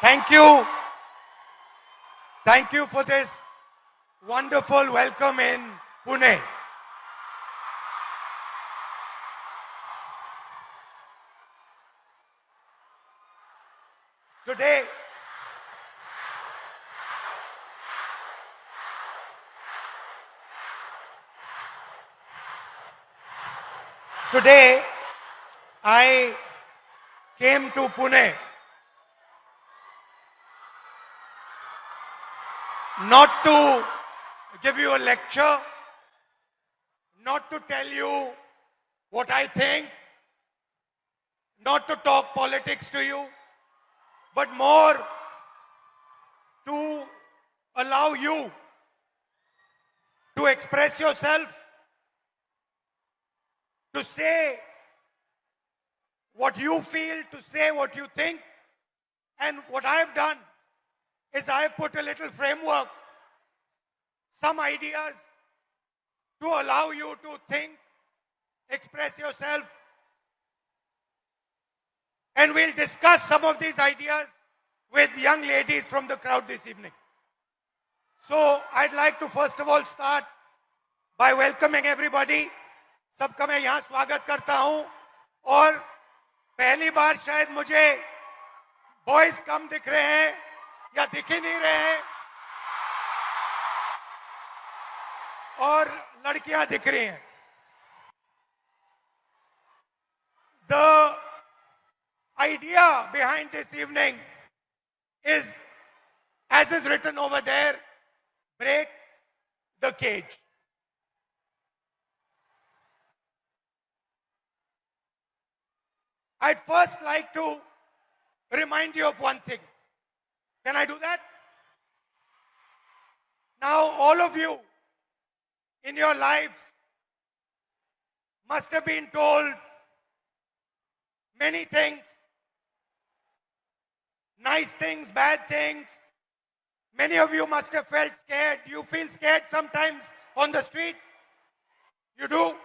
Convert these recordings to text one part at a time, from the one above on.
Thank you. Thank you for this wonderful welcome in Pune. Today, I came to Pune not to give you a lecture, not to tell you what I think, not to talk politics to you, but more to allow you to express yourself, to say what you feel, to say what you think. And what I have done is I have put a little framework, some ideas to allow you to think, express yourself. And we'll discuss some of these ideas with young ladies from the crowd this evening. So I'd like to first of all start by welcoming everybody. सबका मैं यहाँ स्वागत करता हूँ और पहली बार शायद मुझे बॉयज कम दिख रहे हैं या दिख ही नहीं रहे हैं और लड़कियां दिख रही हैं. The idea behind this evening is, as is written over there, break the cage. I'd first like to remind you of one thing. Can I do that? Now, all of you in your lives must have been told many things, nice things, bad things. Many of you must have felt scared. You feel scared sometimes on the street. You do.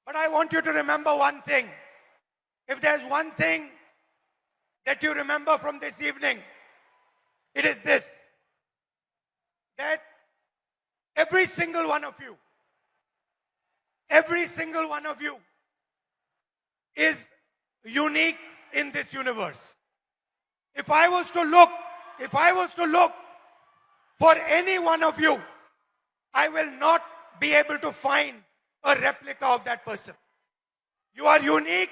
But I want you to remember one thing. If there's one thing that you remember from this evening, it is this: that every single one of you is unique in this universe. If I was to look for any one of you, I will not be able to find a replica of that person. You are unique.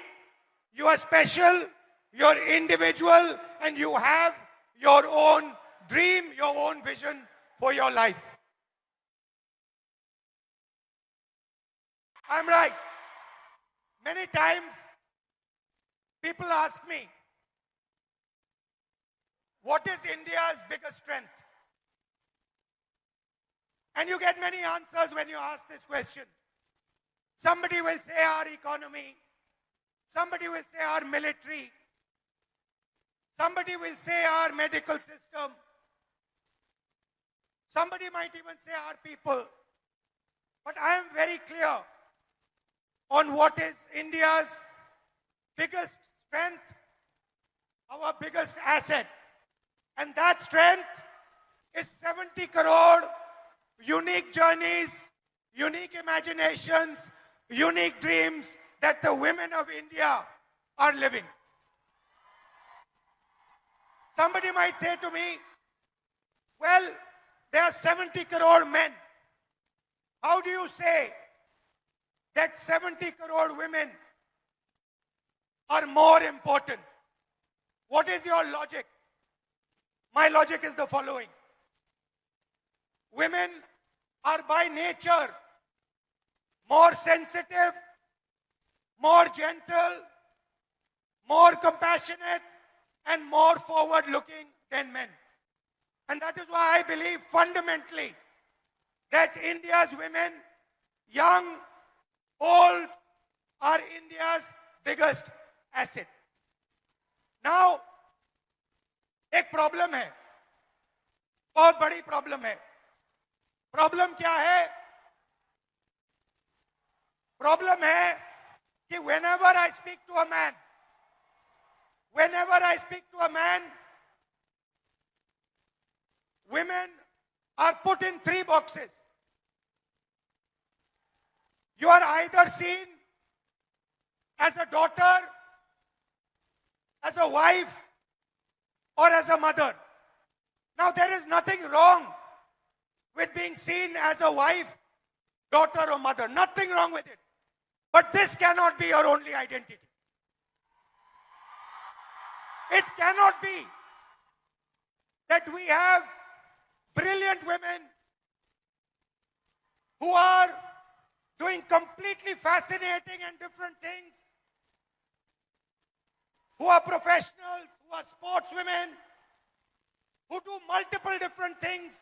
You are special, you're individual, and you have your own dream, your own vision for your life. I'm right. Many times, people ask me, what is India's biggest strength? And you get many answers when you ask this question. Somebody will say our economy. Somebody will say our military. Somebody will say our medical system. Somebody might even say our people. But I am very clear on what is India's biggest strength, our biggest asset. And that strength is 70 crore unique journeys, unique imaginations, unique dreams that the women of India are living. Somebody might say to me, well, there are 70 crore men. How do you say that 70 crore women are more important? What is your logic? My logic is the following. Women are by nature more sensitive, more gentle, more compassionate, and more forward-looking than men. And that is why I believe fundamentally that India's women, young, old, are India's biggest asset. Now, एक problem है, बहुत बड़ी problem है. Problem क्या है? Problem है कि whenever I speak to a man, women are put in three boxes. You are either seen as a daughter, as a wife, or as a mother. Now, there is nothing wrong with being seen as a wife, daughter, or mother. Nothing wrong with it. But this cannot be your only identity. It cannot be that we have brilliant women who are doing completely fascinating and different things, who are professionals, who are sportswomen, who do multiple different things,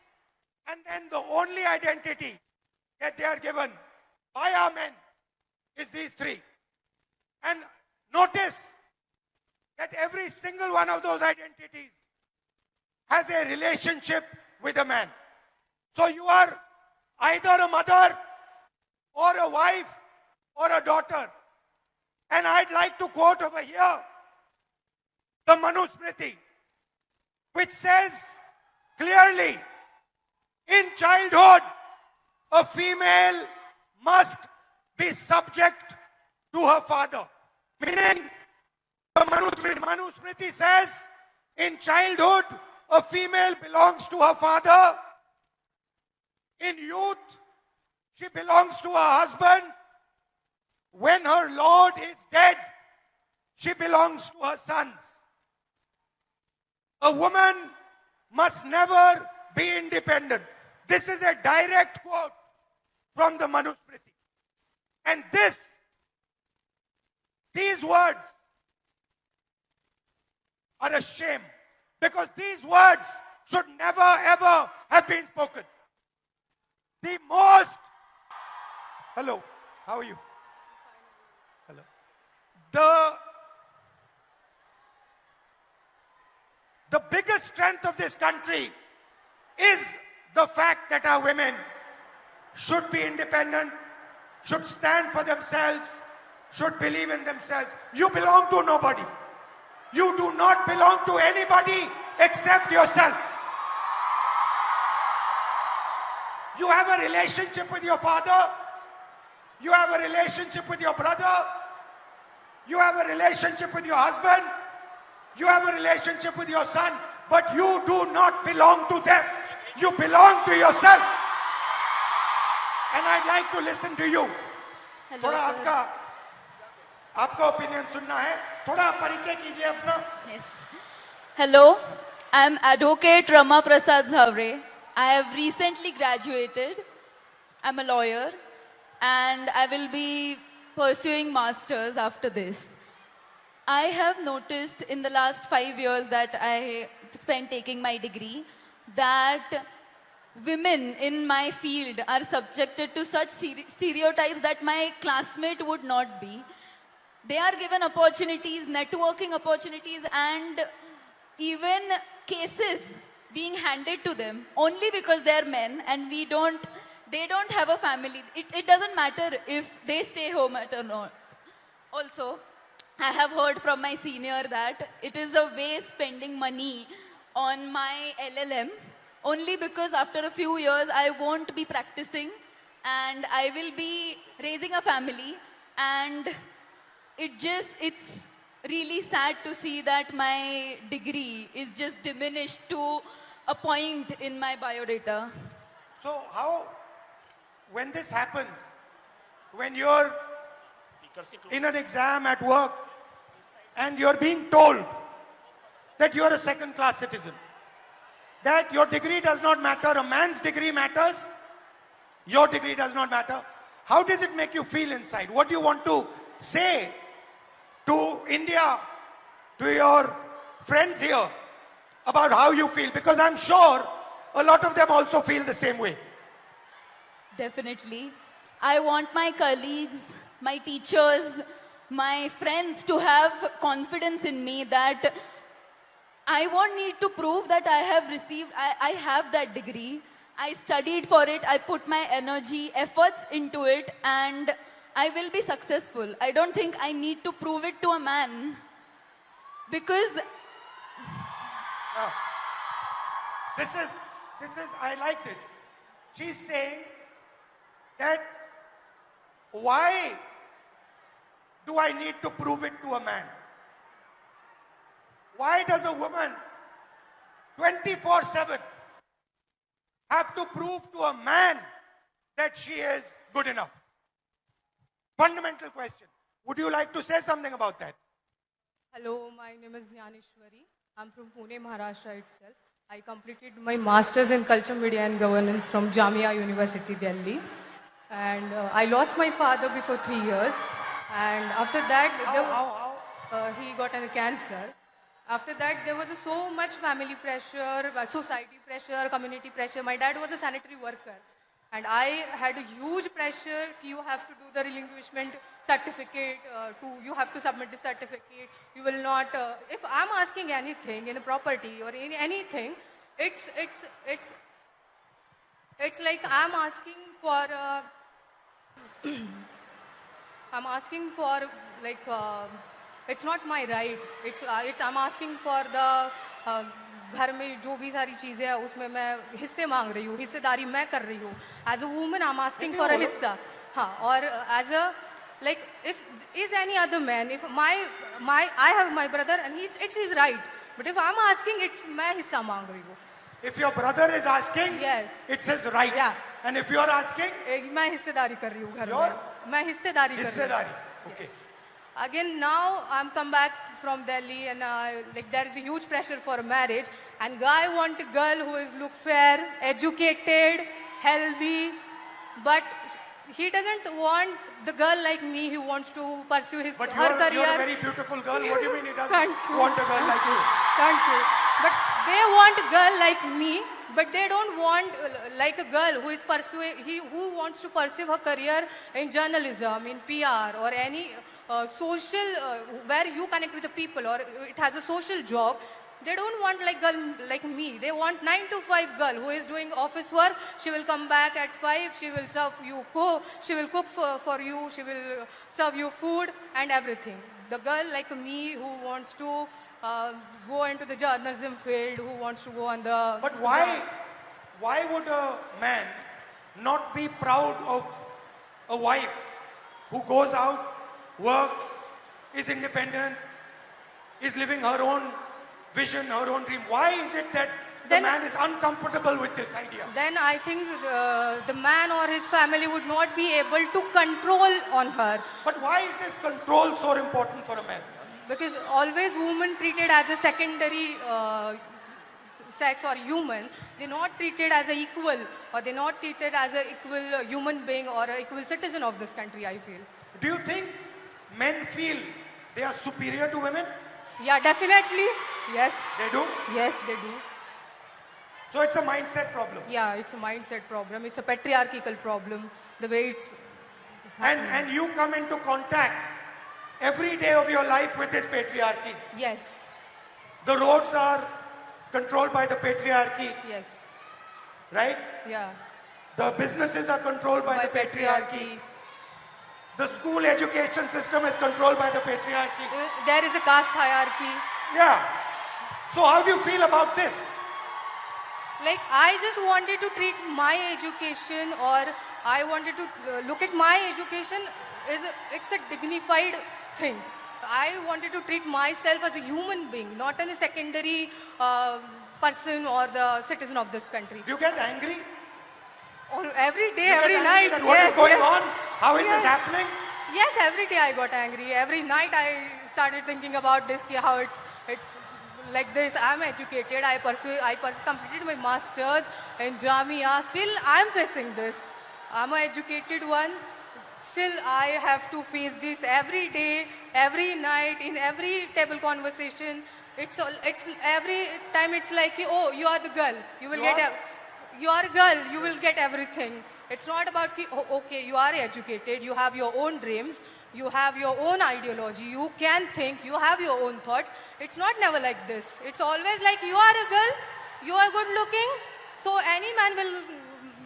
and then the only identity that they are given by our men is these three. And notice that every single one of those identities has a relationship with a man. So you are either a mother or a wife or a daughter. And I'd like to quote over here the Manusmriti, which says clearly, in childhood, a female must be subject to her father. Meaning, the Manusmriti says, in childhood, a female belongs to her father. In youth, she belongs to her husband. When her lord is dead, she belongs to her sons. A woman must never be independent. This is a direct quote from the Manusmriti. And these words are a shame, because these words should never ever have been spoken. The most... Hello, how are you? Hello. The biggest strength of this country is the fact that our women should be independent, should stand for themselves, should believe in themselves. You belong to nobody. You do not belong to anybody except yourself. You have a relationship with your father. You have a relationship with your brother. You have a relationship with your husband. You have a relationship with your son. But you do not belong to them. You belong to yourself. And I'd like to listen to you. Hello, थोड़ा आपका opinion सुनना है. थोड़ा परिचय कीजिए अपना. Yes. Hello, I am Advocate Rama Prasad Zavre. I have recently graduated. I'm a lawyer and I will be pursuing masters after this. I have noticed in the last 5 years that I spent taking my degree that women in my field are subjected to such stereotypes that my classmate would not be. They are given opportunities, networking opportunities, and even cases being handed to them only because they are men and they don't have a family. It doesn't matter if they stay home or not. Also, I have heard from my senior that it is a waste spending money on my LLM only because after a few years I won't be practicing and I will be raising a family, and it's really sad to see that my degree is just diminished to a point in my biodata. So how, when this happens, when you're in an exam at work and you're being told that you're a second-class citizen, that your degree does not matter, a man's degree matters, your degree does not matter, how does it make you feel inside? What do you want to say to India, to your friends here, about how you feel? Because I'm sure a lot of them also feel the same way. Definitely. I want my colleagues, my teachers, my friends to have confidence in me that I won't need to prove that I have that degree. I studied for it, I put my energy, efforts into it, and I will be successful. I don't think I need to prove it to a man. Because... Now, I like this. She's saying that why do I need to prove it to a man? Why does a woman 24/7 have to prove to a man that she is good enough? Fundamental question. Would you like to say something about that? Hello, my name is Jnaneshwari. I'm from Pune, Maharashtra itself. I completed my master's in culture, media and governance from Jamia University, Delhi. And I lost my father before 3 years. And after that, he got a cancer. After that, there was so much family pressure, society pressure, community pressure. My dad was a sanitary worker. And I had a huge pressure. You have to do the relinquishment certificate. You have to submit the certificate. You will not. If I'm asking anything in a property or in anything, it's like I'm asking for. I'm asking for like. It's not my right. I'm asking for the. घर में जो भी सारी चीजें हैं उसमें मैं हिस्से मांग रही हूँ, हिस्सेदारी मैं कर रही हूँ. As a woman, I'm asking for a हिस्सा. हाँ, और as a like if is any other man, if I have my brother and it's his right. But if I'm asking, it's मैं हिस्सा मांग रही हूँ. If your brother is asking, yes, it's his right. Yeah. And if you are asking, मैं हिस्सेदारी कर रही हूँ घर में. मैं हिस्सेदारी कर रही हूँ. Okay. Yes. Again, now I'm come back from Delhi and like there is a huge pressure for a marriage and guy want a girl who is look fair, educated, healthy, but he doesn't want the girl like me who wants to pursue her career. You're a very beautiful girl. What do you mean he doesn't want a girl like you? Thank you. But they want a girl like me, but they don't want like a girl who is who wants to pursue her career in journalism, in PR or any social where you connect with the people or it has a social job. They don't want like girl like me. They want 9 to 5 girl who is doing office work. She will come back at 5. She will serve you She will cook for you. She will serve you food and everything. The girl like me who wants to go into the journalism field, who wants to go on the. But why would a man not be proud of a wife who goes out, works, is independent, is living her own vision, her own dream? Why is it that the man is uncomfortable with this idea? Then I think the man or his family would not be able to control on her. But why is this control so important for a man? Because always women treated as a secondary sex or human, they're not treated as an equal or they're not treated as an equal human being or an equal citizen of this country, I feel. Do you think men feel they are superior to women? Yeah, definitely. Yes. They do? Yes, they do. So it's a mindset problem. Yeah, it's a mindset problem. It's a patriarchal problem. The way it's and you come into contact every day of your life with this patriarchy. Yes. The roads are controlled by the patriarchy. Yes. Right? Yeah. The businesses are controlled by the patriarchy. The school education system is controlled by the patriarchy. There is a caste hierarchy. Yeah. So how do you feel about this? Like I just wanted to treat my education or I wanted to look at my education it's a dignified thing. I wanted to treat myself as a human being, not as a secondary person or the citizen of this country. Do you get angry? Every day, every night. What is going on? How is this happening? Yes, every day I got angry. Every night I started thinking about this, how it's like this. I'm educated. I completed my masters in Jamia. Still, I'm facing this. I'm an educated one. Still, I have to face this every day, every night, in every table conversation. It's every time. It's like, oh, you are the girl. You are a girl. You will get everything. It's not about, oh, okay, you are educated. You have your own dreams. You have your own ideology. You can think. You have your own thoughts. It's not never like this. It's always like you are a girl. You are good looking. So any man will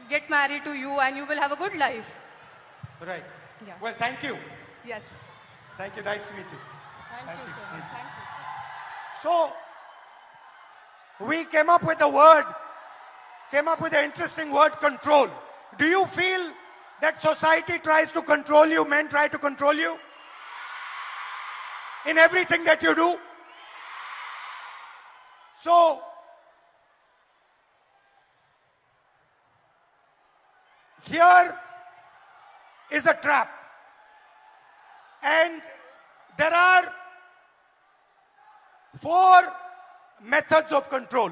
get married to you and you will have a good life. Right. Yeah. Well, thank you. Yes. Thank you. Nice to meet you. Thank you so much. Thank you. So, we came up with a word came up with the interesting word control. Do you feel that society tries to control you, men try to control you? In everything that you do? So, here is a trap. And there are 4 methods of control.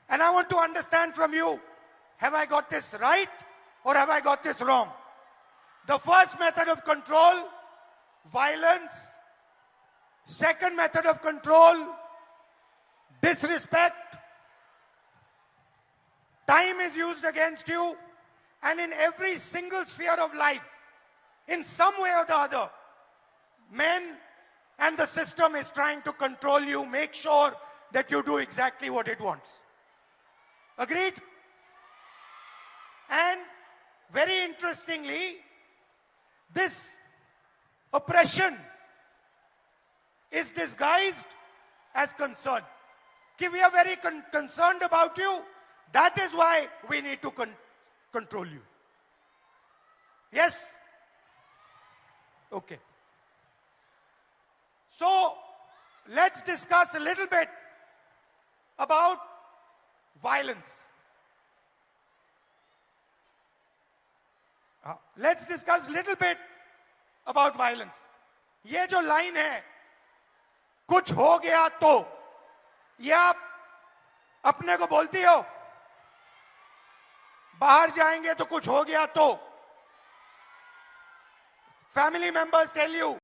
And I want to understand from you, have I got this right or have I got this wrong? The first method of control, violence. Second method of control, disrespect. Time is used against you, and in every single sphere of life, in some way or the other, men and the system is trying to control you, make sure that you do exactly what it wants. Agreed? And very interestingly, this oppression is disguised as concern. Ki we are very concerned about you. That is why we need to control you. Yes? Okay. So, let's discuss a little bit about violence. Let's discuss a little bit about violence. ये जो line है, कुछ हो गया तो, ये आप अपने को बोलती हो? बाहर जाएंगे तो कुछ हो गया तो? Family members tell you,